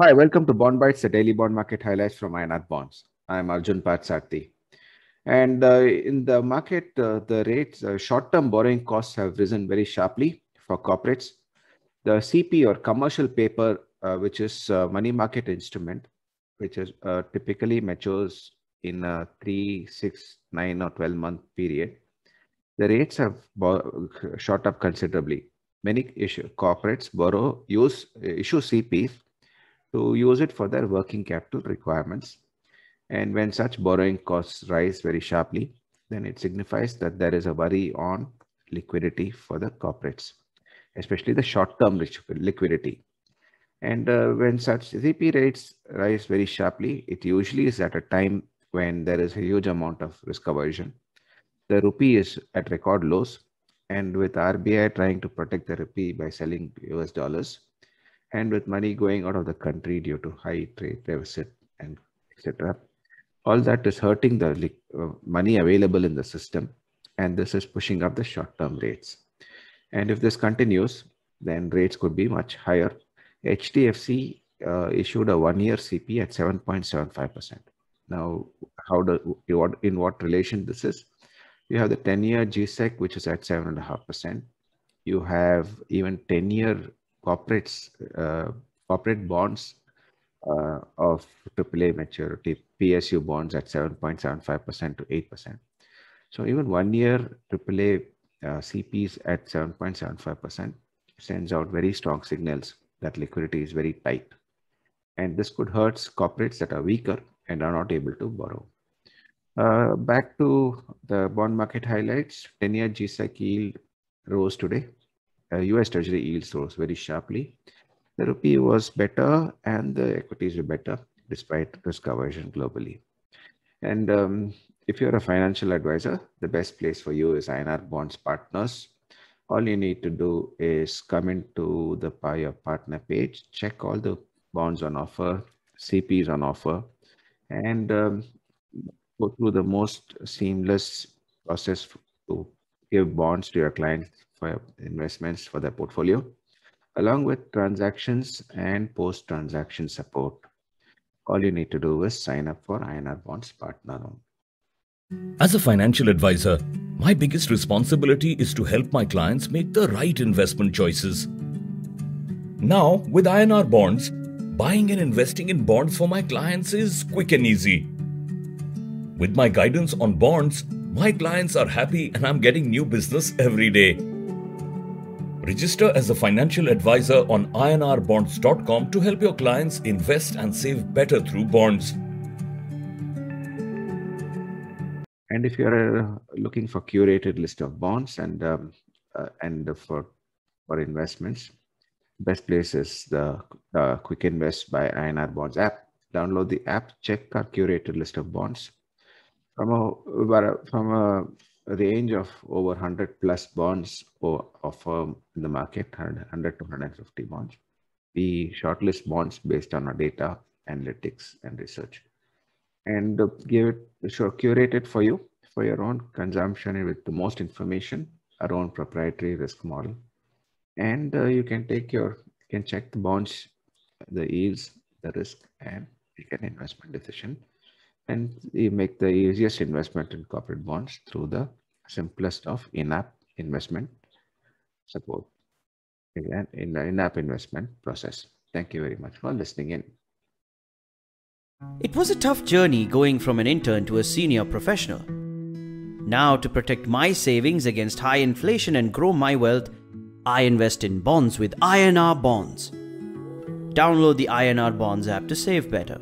Hi, welcome to Bond Bytes, the daily bond market highlights from INR bonds. I'm Arjun Patsarthi. And in the market, the rates, short-term borrowing costs have risen very sharply for corporates. The CP or commercial paper, which is a money market instrument, which is typically matures in a 3, 6, 9 or 12-month period. The rates have shot up considerably. Many corporates issue CPs to use it for their working capital requirements. And when such borrowing costs rise very sharply, then it signifies that there is a worry on liquidity for the corporates, especially the short-term liquidity. And when such CP rates rise very sharply, it usually is at a time when there is a huge amount of risk aversion. The rupee is at record lows, and with RBI trying to protect the rupee by selling US dollars, and with money going out of the country due to high trade deficit and etc. All that is hurting the money available in the system, and this is pushing up the short-term rates. And if this continues, then rates could be much higher. HDFC issued a one-year CP at 7.75%. Now, in what relation this is? You have the 10-year gsec, which is at 7.5%. You have even 10-year corporate bonds of AAA maturity, PSU bonds at 7.75% to 8%. So even 1 year AAA CPs at 7.75% sends out very strong signals that liquidity is very tight. And this could hurt corporates that are weaker and are not able to borrow. Back to the bond market highlights. 10-year gsec yield rose today. US Treasury yields rose very sharply. The rupee was better and the equities were better despite risk aversion globally. And if you're a financial advisor, the best place for you is INR Bonds Partners. All you need to do is come into the your partner page, check all the bonds on offer, CPs on offer, and go through the most seamless process to give bonds to your clients for investments for their portfolio, along with transactions and post-transaction support. All you need to do is sign up for INR Bonds Partner. As a financial advisor, my biggest responsibility is to help my clients make the right investment choices. Now, with INR Bonds, buying and investing in bonds for my clients is quick and easy. With my guidance on bonds, my clients are happy and I'm getting new business every day. Register as a financial advisor on inrbonds.com to help your clients invest and save better through bonds. And if you're looking for curated list of bonds and for investments, best place is the Quick Invest by INR Bonds app. Download the app, check our curated list of bonds from a range of over 100 plus bonds in the market, 100 to 150 bonds. We shortlist bonds based on our data, analytics, and research, and curate it for you for your own consumption with the most information, our own proprietary risk model. And you can check the bonds, the yields, the risk, and make an investment decision. And you make the easiest investment in corporate bonds through the simplest of in-app investment support, again, in the in-app investment process. Thank you very much for listening in. It was a tough journey going from an intern to a senior professional. Now, to protect my savings against high inflation and grow my wealth, I invest in bonds with INR Bonds. Download the INR Bonds app to save better.